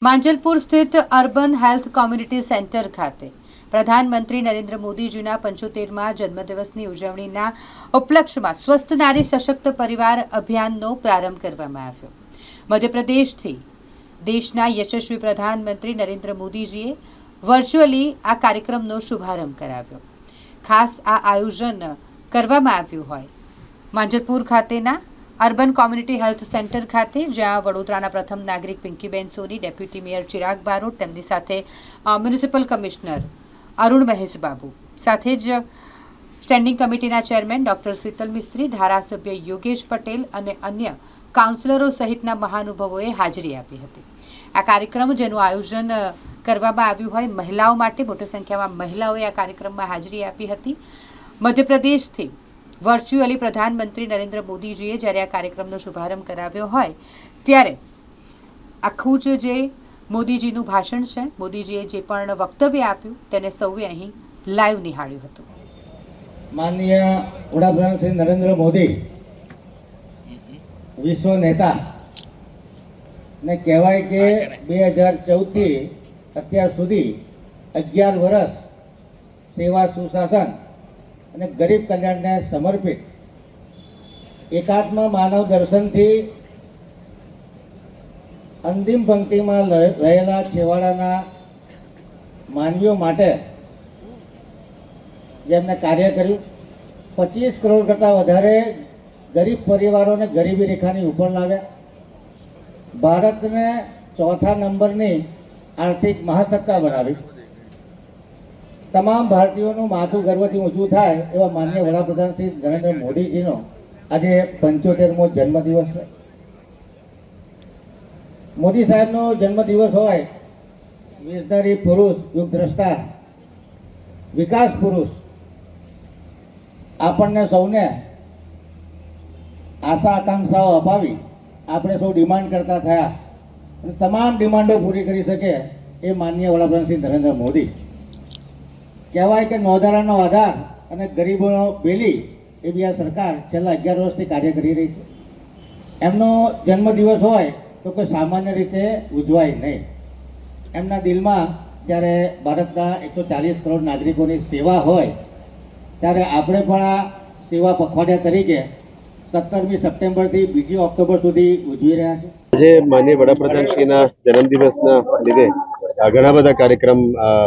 માંજલપુર સ્થિત urban health community centre ખાતે પ્રધાનમંત્રી નરેન્દ્ર મોદીજીના 75મા જન્મદિવસની ઉજવણીના ઉપલક્ષ્યમાં સ્વસ્થ નારી સશક્ત પરિવાર અભિયાનનો પ્રારંભ કરવામાં આવ્યો। મધ્યપ્રદેશથી દેશના યશસ્વી પ્રધાનમંત્રી નરેન્દ્ર મોદીજીએ વર્ચ્યુઅલી આ કાર્યક્રમનો શુભારંભ કરાવ્યો। ખાસ આ આયોજન કરવામાં આવ્યું હોય માંજલપુર ખાતેના अर्बन कम्युनिटी हेल्थ सेंटर खाते, ज्यां वडोदराना प्रथम नागरिक पिंकीबेन सोनी, डेप्यूटी मेयर चिराग बारोट, तेमनी साथे म्युनिसिपल कमिश्नर अरुण महेश बाबू, साथे ज स्टेन्डिंग कमिटीना चेरमेन डॉक्टर शीतल मिस्त्री, धारासभ्य योगेश पटेल अने अन्य काउंसलरो सहितना महानुभावोए हाजरी आपी हती। आ कार्यक्रम जेनुं आयोजन करवामां आव्युं होय महिलाओ माटे मोटी संख्यामां महिलाओए आ कार्यक्रममां हाजरी आपी हती। मध्यप्रदेशथी वर्च्युअली प्रधानमंत्री नरेंद्र मोदीजीए જ્યારે આ કાર્યક્રમનો શુભારંભ કરાવ્યો હોય ત્યારે આખું જે મોદીજીનું ભાષણ છે, મોદીજીએ જે પણ વક્તવ્ય આપ્યું તેને સૌએ અહીં લાઈવ નિહાળ્યું હતું। માનનીય વડાપ્રધાન શ્રી નરેન્દ્ર મોદી વિશ્વ નેતા ને કહેવાય કે 2014 થી અત્યાર સુધી 11 વર્ષ સેવા સુશાસન અને ગરીબ કલ્યાણને સમર્પિત એકાત્મ માનવ દર્શનથી અંતિમ પંક્તિમાં રહેલા છેવાડાના માનવીઓ માટે જેમને કાર્ય કર્યું। 25 કરોડ કરતાં વધારે ગરીબ પરિવારોને ગરીબી રેખાની ઉપર લાવ્યા। ભારતને ચોથા નંબરની આર્થિક મહાસત્તા બનાવી। તમામ ભારતીયોનું માથું ગર્વથી ઊંચું થાય એવા માનનીય વડાપ્રધાન શ્રી નરેન્દ્ર મોદીજીનો આજે 75મો જન્મદિવસ છે। મોદી સાહેબનો જન્મદિવસ હોય, વિઝનરી પુરુષ, યુગદ્રષ્ટા, વિકાસ પુરુષ આપણને સૌને આશા આકાંક્ષાઓ અપાવી આપણે સૌ ડિમાન્ડ કરતા થયા અને તમામ ડિમાન્ડો પૂરી કરી શકે એ માનનીય વડાપ્રધાન શ્રી નરેન્દ્ર મોદી। કહેવાય કે નોંધારાનો આધાર અને ગરીબોનો બેલી એવી આ સરકાર છેલ્લા 11 વર્ષથી કાર્ય કરી રહી છે। એમનો જન્મદિવસ હોય તો કોઈ સામાન્ય રીતે ઉજવાય નહીં। એમના દિલમાં જ્યારે ભારતના 140 કરોડ નાગરિકોની સેવા હોય ત્યારે આપણે પણ આ સેવા પખવાડિયા તરીકે 17મી સપ્ટેમ્બરથી 2 ઓક્ટોબર સુધી ઉજવી રહ્યા છે। આજે માનનીય વડાપ્રધાનશ્રીના જન્મદિવસના લીધે ઘણા બધા કાર્યક્રમ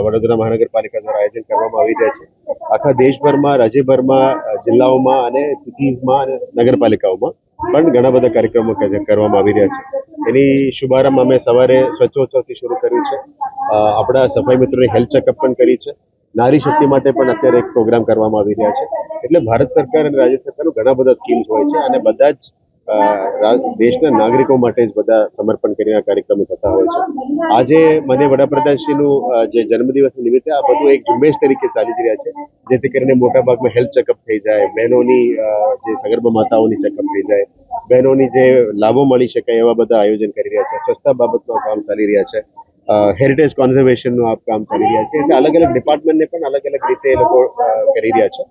વડોદરા મહાનગરપાલિકા દ્વારા આયોજન કરવામાં આવી રહ્યા છે। આખા દેશભરમાં, રાજ્યભરમાં, જિલ્લાઓમાં અને સિટીઝમાં અને નગરપાલિકાઓમાં પણ ઘણા બધા કાર્યક્રમો કરવામાં આવી રહ્યા છે। એની શુભારંભ અમે સવારે સ્વચ્છોત્સવથી શરૂ કર્યું છે। આપણા સફાઈ મિત્રોની હેલ્થ ચેકઅપ પણ કરી છે। નારી શક્તિ માટે પણ અત્યારે એક પ્રોગ્રામ કરવામાં આવી રહ્યા છે। એટલે ભારત સરકાર અને રાજ્ય સરકારનું ઘણા બધા સ્કીમ્સ હોય છે અને બધા જ દેશના નાગરિકો માટે જ બધા સમર્પણ કરીને આ કાર્યક્રમો થતા હોય છે। આજે મને વડાપ્રધાનશ્રીનું જે જન્મદિવસ નિમિત્તે આ બધું એક ઝુંબેશ તરીકે ચાલી રહ્યા છે, જેથી કરીને મોટા ભાગમાં હેલ્થ ચેકઅપ થઈ જાય, બહેનોની જે સગર્ભા માતાઓની ચેકઅપ થઈ જાય, બહેનોની જે લાભો મળી શકાય એવા બધા આયોજન કરી રહ્યા છે। સ્વચ્છતા બાબતનું કામ ચાલી રહ્યા છે, હેરિટેજ કોન્ઝર્વેશનનું આ કામ ચાલી રહ્યા છે। એટલે અલગ અલગ ડિપાર્ટમેન્ટને પણ અલગ અલગ રીતે એ લોકો કરી રહ્યા છે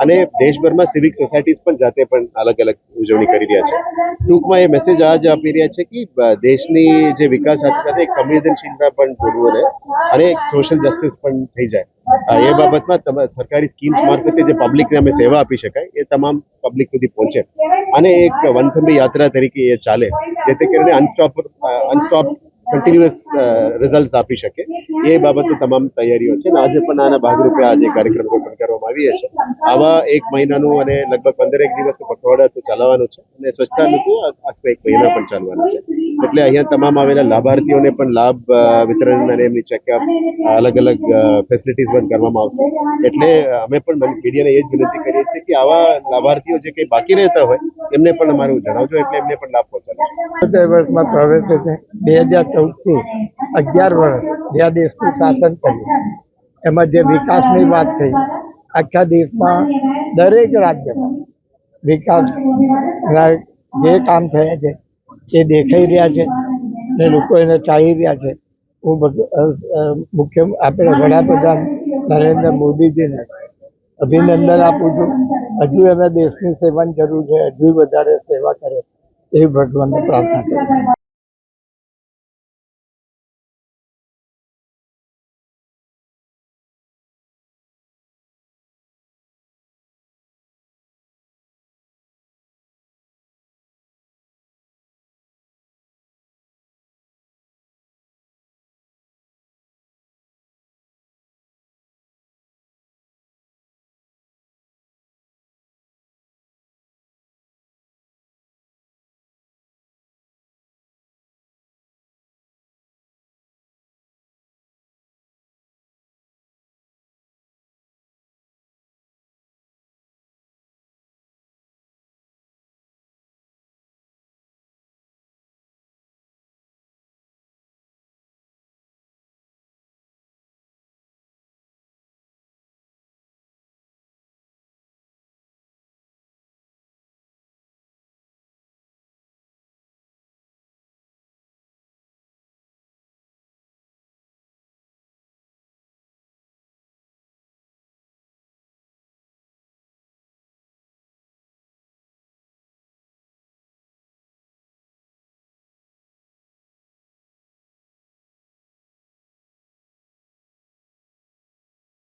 અને દેશભરમાં સિવિક સોસાયટીઝ પણ જાતે પણ અલગ અલગ ઉજવણી કરી રહ્યા છે। ટૂંકમાં એ મેસેજ આજ આપી રહ્યા છે કે દેશની જે વિકાસ સાથે સાથે એક સંવેદનશીલતા પણ જોડવું અને એક સોશિયલ જસ્ટિસ પણ થઈ જાય એ બાબતમાં સરકારી સ્કીમ્સ મારફતે જે પબ્લિકને અમે સેવા આપી શકાય એ તમામ પબ્લિક સુધી પહોંચે અને એક વનથંભી યાત્રા તરીકે એ ચાલે, જેથી કરીને અનસ્ટોપ કન્ટિન્યુઅસ રિઝલ્ટ આપી શકે એ બાબતની તમામ તૈયારીઓ છે। આજે પણ આના ભાગરૂપે આજે કાર્યક્રમ ગોઠવણ કરવામાં આવી છે। આવા 1 મહિનાનું અને લગભગ 15 દિવસનું પખવાડા તો ચાલવાનું છે અને સ્વચ્છતાનું તો આખો 1 મહિના પણ ચાલવાનું છે। એટલે અહીંયા તમામ આવેલા લાભાર્થીઓને પણ લાભ વિતરણ અને એમની ચેકઅપ અલગ અલગ ફેસિલિટીઝ પણ કરવામાં આવશે। એટલે અમે પણ મીડિયાને એ જ વિનંતી કરીએ છીએ કે આવા લાભાર્થીઓ જે કંઈ બાકી રહેતા હોય એમને પણ અમારું જણાવજો, એટલે એમને પણ લાભ પહોંચાડજો। 70 વર્ષમાં પ્રવેશે છે। 2014થી 11 વર્ષ જે આ દેશનું શાસન કર્યું એમાં જે વિકાસની વાત થઈ, આખા દેશમાં દરેક રાજ્યમાં વિકાસના જે કામ થયા છે એ દેખાઈ રહ્યા છે ને લોકો એને ચાલી રહ્યા છે। હું મુખ્ય આપણે વડાપ્રધાન નરેન્દ્ર મોદીજીને અભિનંદન આપું છું। હજુ એમને દેશની સેવાની જરૂર છે, હજુ વધારે સેવા કરે એવી ભગવાનને પ્રાર્થના કરું છું।